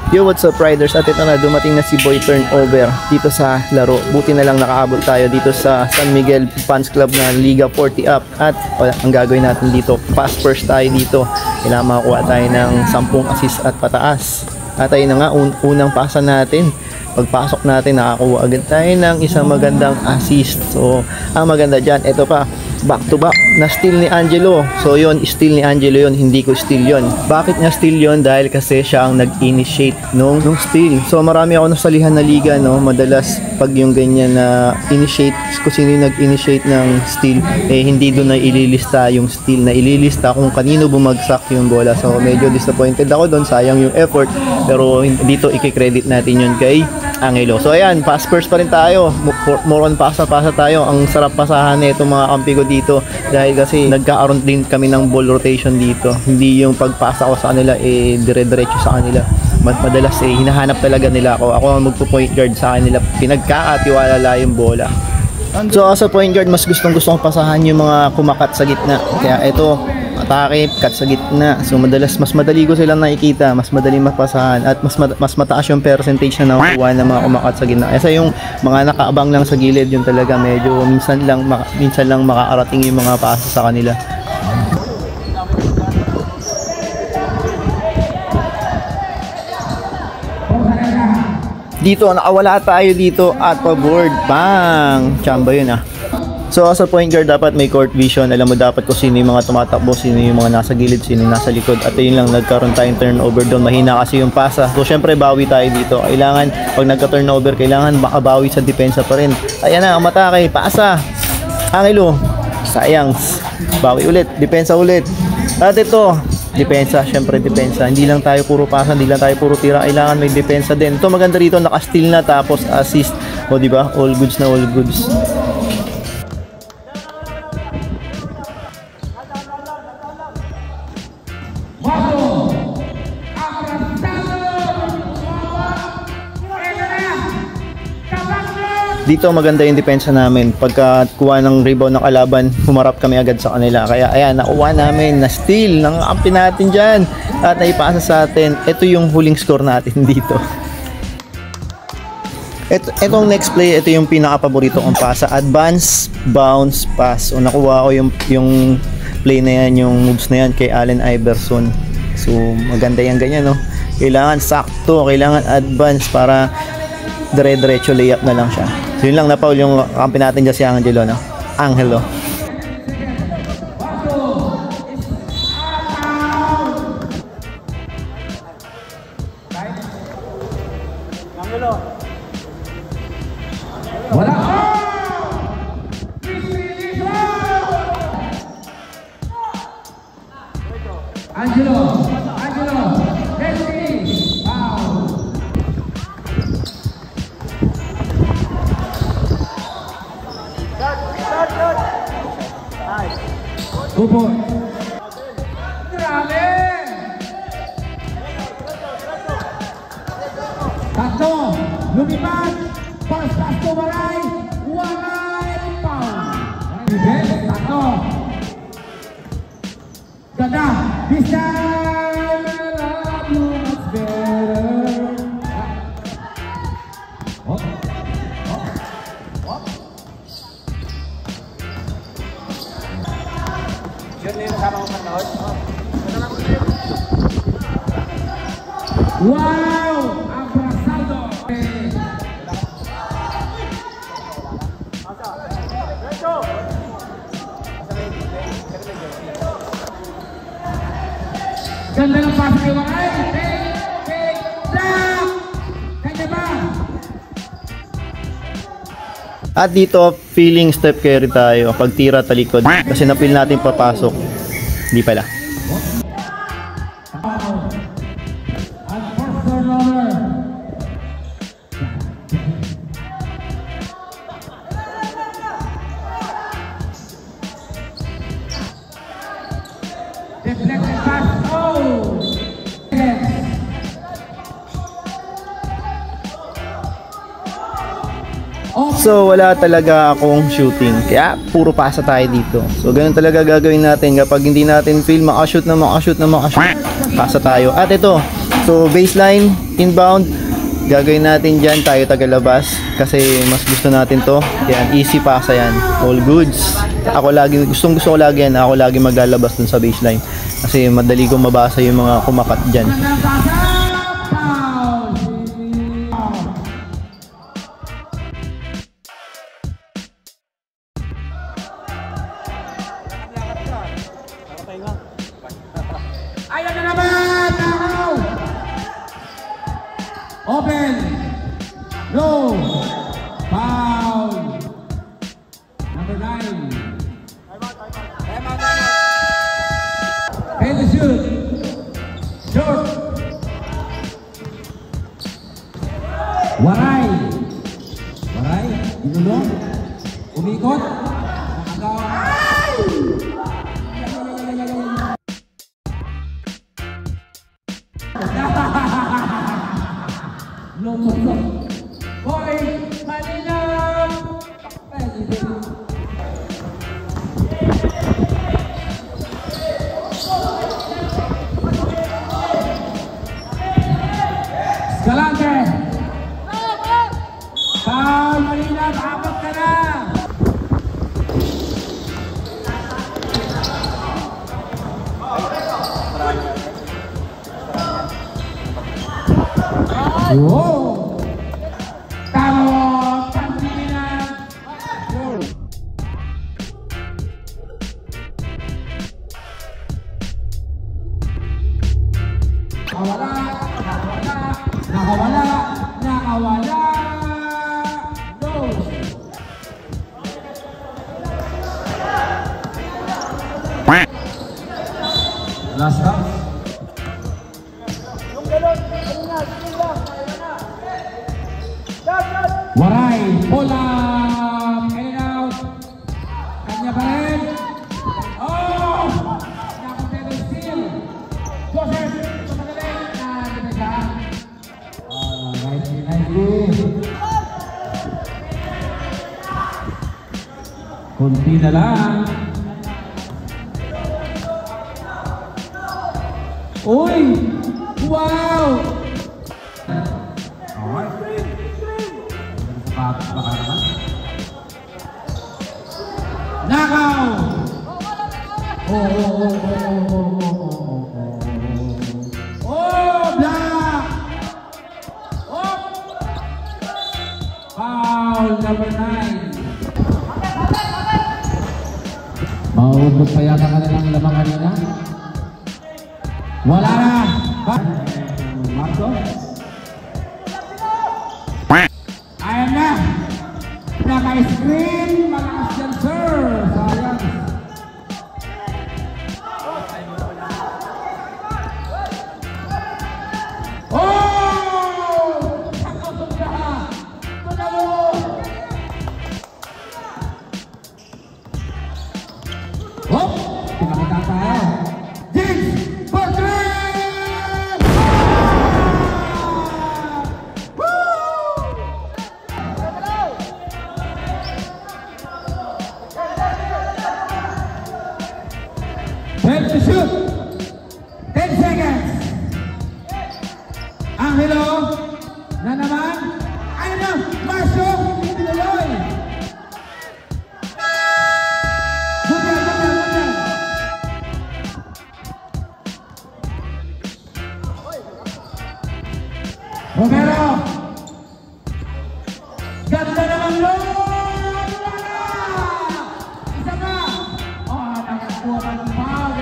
Yo, what's up riders? At ito na, dumating na si Boy Turnover dito sa laro. Buti na lang nakaabot tayo dito sa San Miguel Fans Club na Liga 40 up. At ang gagawin natin dito, pass first tayo dito. Kailangan makakuha tayo ng 10 assist at pataas. At ayun na nga, unang pasa natin. Pagpasok natin, nakakuha agad tayo ng isang magandang assist. So, ang maganda dyan, ito pa, back to back na steal ni Angelo. So yun, steal ni Angelo yun, hindi ko steal yun. Bakit niya steal yun? Dahil kasi siya ang nag-initiate nung steal. So marami ako nasalihan na liga, no? Madalas pag yung ganyan na initiate, kung sino yung nag-initiate ng steal, eh hindi doon na ililista yung steal, na ililista kung kanino bumagsak yung bola. So medyo disappointed ako doon, sayang yung effort. Pero dito i-credit natin yun kay Angelo. So ayan, pass first pa rin tayo. More on pasa tayo. Ang sarap pasahan na itong mga kampi ko dito dahil kasi nagkaaroon din kami ng ball rotation dito. Hindi yung pagpasa ko sa kanila eh dire-diretso sa kanila. Madalas eh hinahanap talaga nila ako. Ako ang magpo-point guard sa kanila. Pinagkakatiwala yung bola. So as a point guard, mas gustong kong pasahan yung mga kumakat sa gitna. Kaya ito, atake, cut sa gitna. So madalas mas madali ko silang nakikita, mas madaling mapasahan at mas mataas yung percentage na nakukuha ng mga kumakat sa gitna. Kasi yung mga nakaabang lang sa gilid, yun talaga medyo minsan lang makakarating yung mga pasa sa kanila. Dito, nakawala tayo dito at pa-board. Bang! Chamba yun ah. So as a point guard, dapat may court vision. Alam mo dapat kung sino yung mga tumatakbo, sino yung mga nasa gilid, sino yung nasa likod. At yun lang, nagkaroon tayong turnover doon. Mahina kasi yung pasa. So syempre bawi tayo dito. Kailangan, pag nagka-turnover, kailangan makabawi sa depensa pa rin. Ayan na, umatake, pasa. Angelo, sayang. Bawi ulit, depensa ulit. At ito, depensa, syempre depensa. Hindi lang tayo puro pasa, hindi lang tayo puro tira. Kailangan may depensa din. Ito maganda rito, naka-steal na tapos assist. O di ba? All goods na all goods. Dito maganda yung depensa namin. Pagka kuha ng rebound ng kalaban, humarap kami agad sa kanila. Kaya ayan, nakuha namin na steal ng kampi natin dyan. At naipasa sa atin. Ito yung huling score natin dito. Itong next play, ito yung pinaka-paborito kong pasa. Advance, bounce, pass. O nakuha ko yung play na yan, yung moves na yan kay Allen Iverson. So maganda yan ganyan, no? Kailangan sakto, kailangan advance para dire-diretso layup na lang siya. So yun lang, na-foul yung kampi natin dyan si Angelo, no? Angelo. Wala! Angelo! Upo. Grabe! Tatlo, lumipad, pasto walay foul. Defense, tatlo. Ganda, this time I love you much better. Oh. Wow! Abrasaldo! Ganda ng pass kay Wakay! Fake! Block! Kanya ba? At dito, feeling step carry tayo. Pagtira talikod. Kasi napil natin papasok. Hindi pala. So wala talaga akong shooting, kaya puro pasa tayo dito. So ganun talaga gagawin natin. Kapag hindi natin feel makashoot na makashoot, pasa tayo. At ito, so baseline, inbound. Gagawin natin dyan, tayo tagalabas kasi mas gusto natin to. Yan, easy pasa yan, all goods. Ako lagi, gusto ko lagi yan, ako lagi maglalabas dun sa baseline kasi madali kong mabasa yung mga kumakat dyan. Ayan na naman! Nakaw! Open! No! Foul! Number 9. And the shoot! Short! Waray! Waray? Inulong? Umikot? Nakagawa? Hoy, malinaw! Galante! Foul, malinaw, apat ka na! Wow! Tama! Pangilinan! Nakawala! Nakawala! Nakawala! No! Last up. Waray, pull up, in and out. Kanya pa rin. Oh! Nakumpleto yung steal. Joseph, magaling. Nakakita siya. Nicely. Kunti na lang. Uy! Wow! Nakaw! Oh, black! Oh! Foul number 9. Maubos pa yata kanilang lamang kanina. Wala na! Marco? Ayan na! Naka-screen! Malakas yan, sir! Sayang! Oh! Sakot na! Tuna mo! Oh! Pinakita tayo! James! For 3! To shoot! 10 seconds! Angelo! Na naman! Ayun na! Marcio! Hindi tinuloy! Good yan! Romero! Ganda naman yun! Isa pa! Oh, nakakuha pa ng foul!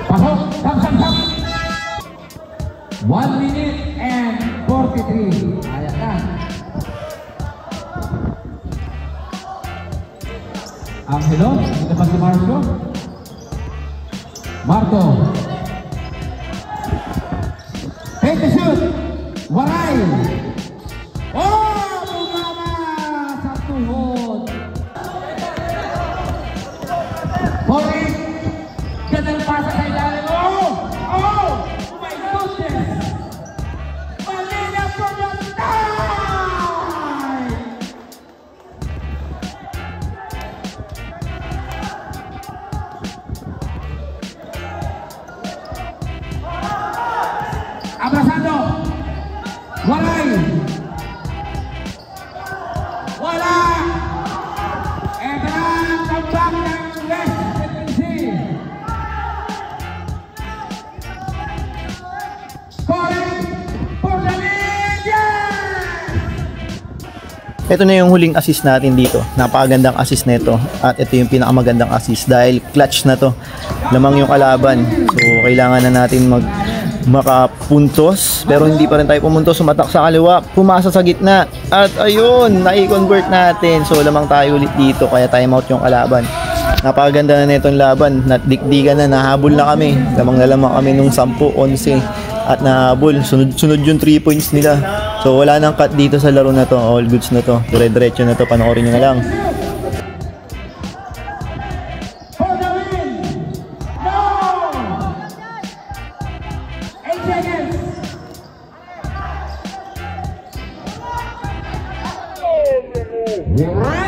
Pasok! Sam! 1 minute and 43. Ayan na. Angelo, dito pa si Marco. Marco. Take the shoot. Waray. Oh! Bumama sa tuhod. Boris. Gandang pasa sa ilalim. Oh! Oh! My goodness! Malina from the time! Abrazando. Walay. Wala. Ito na ang tambak ng West Philippines. Calling for the lead. Yes! Ito na yung huling assist natin dito. Napakagandang assist nito. At ito yung pinakamagandang assist dahil clutch na to. Lamang yung kalaban. So kailangan na natin makapuntos. Pero hindi pa rin tayo pumuntos. Sumatak sa kaliwa. Pumasa sa gitna. At ayun, nai-convert natin. So lamang tayo ulit dito. Kaya time out yung kalaban. Napakaganda na nitong laban. Natdikdikan na. Nahabol na kami. Lamang na lamang kami nung 10-11. At nahabol. Sunod yung 3 points nila. So wala nang cut dito sa laro na to. All goods na to. Dire-diretso na to. Panoorin nyo na lang. For the win. No. 8 seconds. Right.